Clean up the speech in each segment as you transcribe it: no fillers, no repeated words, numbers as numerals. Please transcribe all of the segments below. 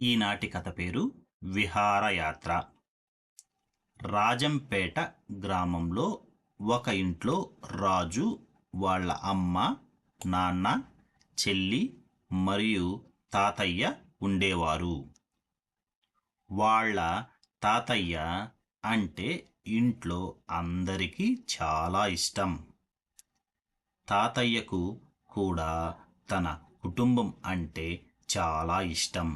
ఈనాటి కథ పేరు విహారయాత్ర. రాజంపేట గ్రామంలో ఒక ఇంట్లో రాజు, వాళ్ళ అమ్మ, నాన్న, చెల్లి మరియు తాతయ్య ఉండేవారు. వాళ్ళ తాతయ్య అంటే ఇంట్లో అందరికీ చాలా ఇష్టం. తాతయ్యకు కూడా తన కుటుంబం అంటే చాలా ఇష్టం.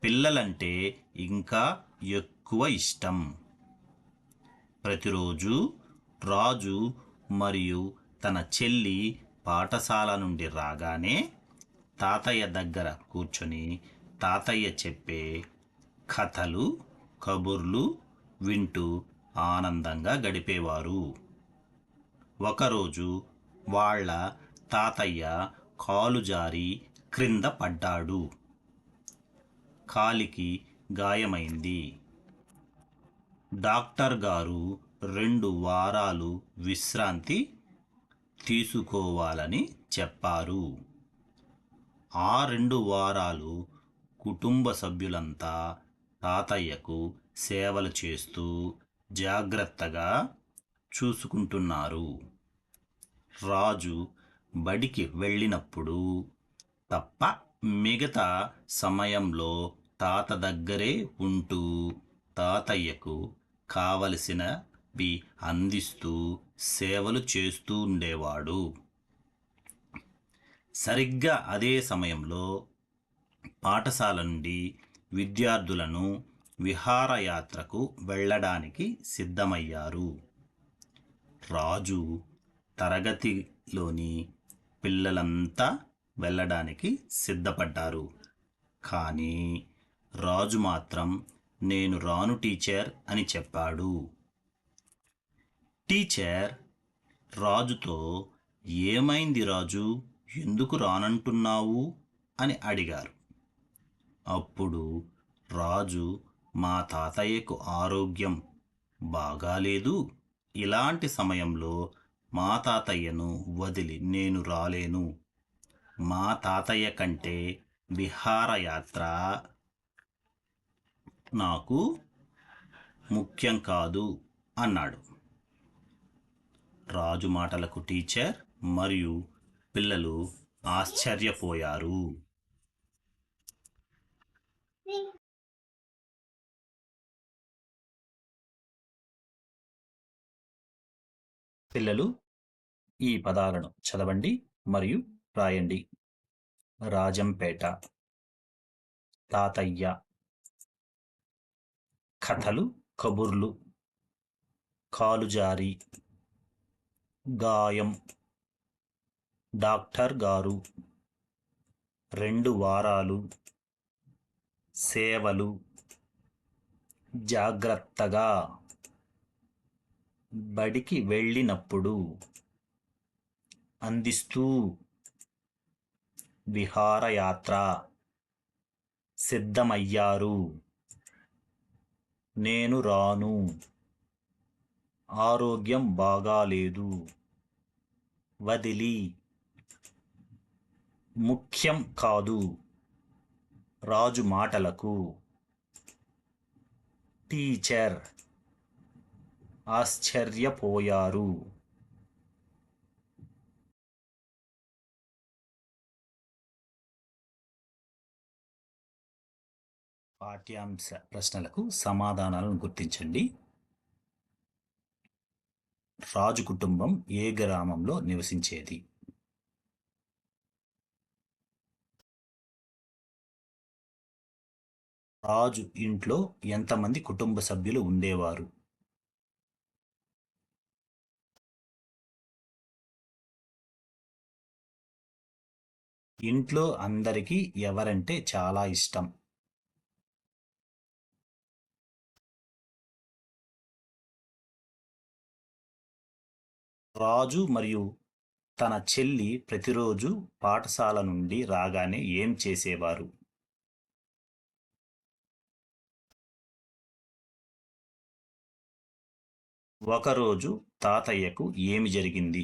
పిల్లలంటే ఇంకా ఎక్కువ ఇష్టం. ప్రతిరోజు రాజు మరియు తన చెల్లి పాఠశాల నుండి రాగానే తాతయ్య దగ్గర కూర్చొని తాతయ్య చెప్పే కథలు, కబుర్లు వింటూ ఆనందంగా గడిపేవారు. ఒకరోజు వాళ్ళ తాతయ్య కాలు జారి క్రింద పడ్డాడు. కాలికి గాయమైంది. డాక్టర్ గారు 2 వారాలు విశ్రాంతి తీసుకోవాలని చెప్పారు. ఆ 2 వారాలు కుటుంబ సభ్యులంతా తాతయ్యకు సేవలు చేస్తూ జాగ్రత్తగా చూసుకుంటున్నారు. రాజు బడికి వెళ్ళినప్పుడు తప్ప మిగతా సమయంలో తాత దగ్గరే ఉంటూ తాతయ్యకు కావలసినవి అందిస్తూ సేవలు చేస్తూ ఉండేవాడు. సరిగ్గా అదే సమయంలో పాఠశాల నుండి విద్యార్థులను విహారయాత్రకు వెళ్ళడానికి సిద్ధమయ్యారు. రాజు తరగతిలోని పిల్లలంతా వెళ్ళడానికి సిద్ధపడ్డారు. కానీ రాజు మాత్రం నేను రాను టీచర్ అని చెప్పాడు. టీచర్ రాజుతో ఏమైంది రాజు, ఎందుకు రానంటున్నావు అని అడిగారు. అప్పుడు రాజు మా తాతయ్యకు ఆరోగ్యం బాగాలేదు. ఇలాంటి సమయంలో మా తాతయ్యను వదిలి నేను రాలేను. మా తాతయ్య కంటే విహారయాత్ర నాకు ముఖ్యం కాదు అన్నాడు. రాజు మాటలకు టీచర్ మరియు పిల్లలు ఆశ్చర్యపోయారు. పిల్లలు ఈ పదాలను చదవండి మరియు రాయండి. రాజంపేట, తాతయ్య, కథలు, కబుర్లు, కాలుజారి, గాయం, డాక్టర్ గారు, 2 వారాలు, సేవలు, జాగ్రత్తగా, బడికి వెళ్ళినప్పుడు, అందిస్తూ, విహారయాత్ర, సిద్ధమయ్యారు, నేను రాను, ఆరోగ్యం బాగాలేదు, వదిలి, ముఖ్యం కాదు, రాజు మాటలకు, టీచర్, ఆశ్చర్యపోయారు. పాఠ్యాంశ ప్రశ్నలకు సమాధానాలను గుర్తించండి. రాజు కుటుంబం ఏ గ్రామంలో నివసించేది? రాజు ఇంట్లో ఎంతమంది కుటుంబ సభ్యులు ఉండేవారు? ఇంట్లో అందరికీ ఎవరంటే చాలా ఇష్టం? రాజు మరియు తన చెల్లి ప్రతిరోజు పాఠశాల నుండి రాగానే ఏం చేసేవారు? ఒకరోజు తాతయ్యకు ఏమి జరిగింది?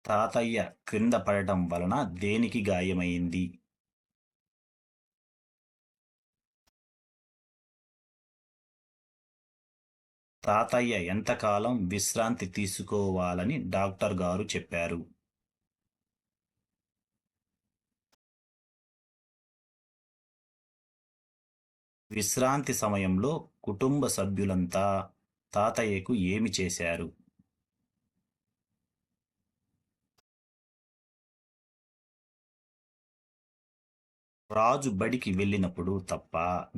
తాతయ్య క్రింద పడటం వలన దేనికి గాయమైంది? తాతయ్య ఎంతకాలం విశ్రాంతి తీసుకోవాలని డాక్టర్ గారు చెప్పారు? విశ్రాంతి సమయంలో కుటుంబ సభ్యులంతా తాతయ్యకు ఏమి చేశారు? రాజు బడికి వెళ్ళినప్పుడు తప్ప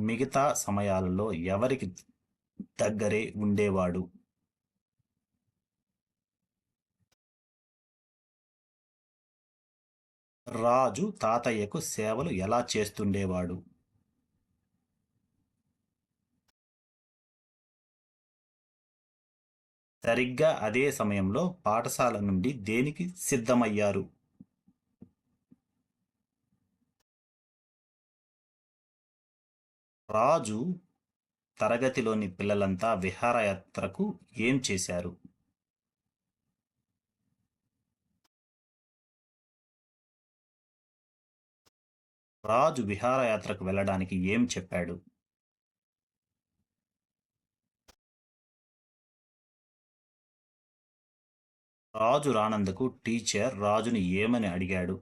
మిగతా సమయాలలో ఎవరికి దగ్గరే ఉండేవాడు? రాజు తాతయ్యకు సేవలు ఎలా చేస్తుండేవాడు? సరిగ్గా అదే సమయంలో పాఠశాల నుండి దేనికి సిద్ధమయ్యారు? రాజు తరగతిలోని పిల్లలంతా విహారయాత్రకు ఏం చేశారు? రాజు విహారయాత్రకు వెళ్ళడానికి ఏం చెప్పాడు? రాజు రానందుకు టీచర్ రాజుని ఏమని అడిగాడు?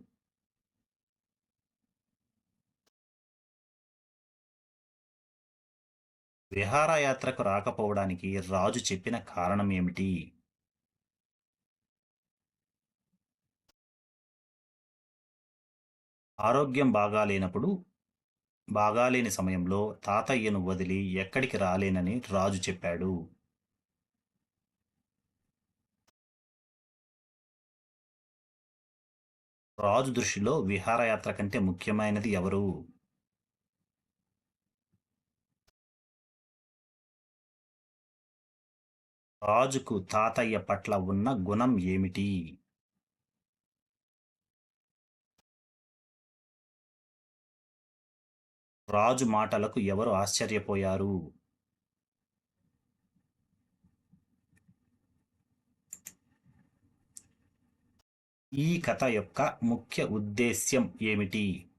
విహారయాత్రకు రాకపోవడానికి రాజు చెప్పిన కారణం ఏమిటి? ఆరోగ్యం బాగాలేని సమయంలో తాతయ్యను వదిలి ఎక్కడికి రాలేనని రాజు చెప్పాడు. రాజు దృష్టిలో విహారయాత్ర కంటే ముఖ్యమైనది ఎవరు? రాజుకు తాతయ్య పట్ల ఉన్న గుణం ఏమిటి? రాజు మాటలకు ఎవరు ఆశ్చర్యపోయారు? ఈ కథ యొక్క ముఖ్య ఉద్దేశ్యం ఏమిటి?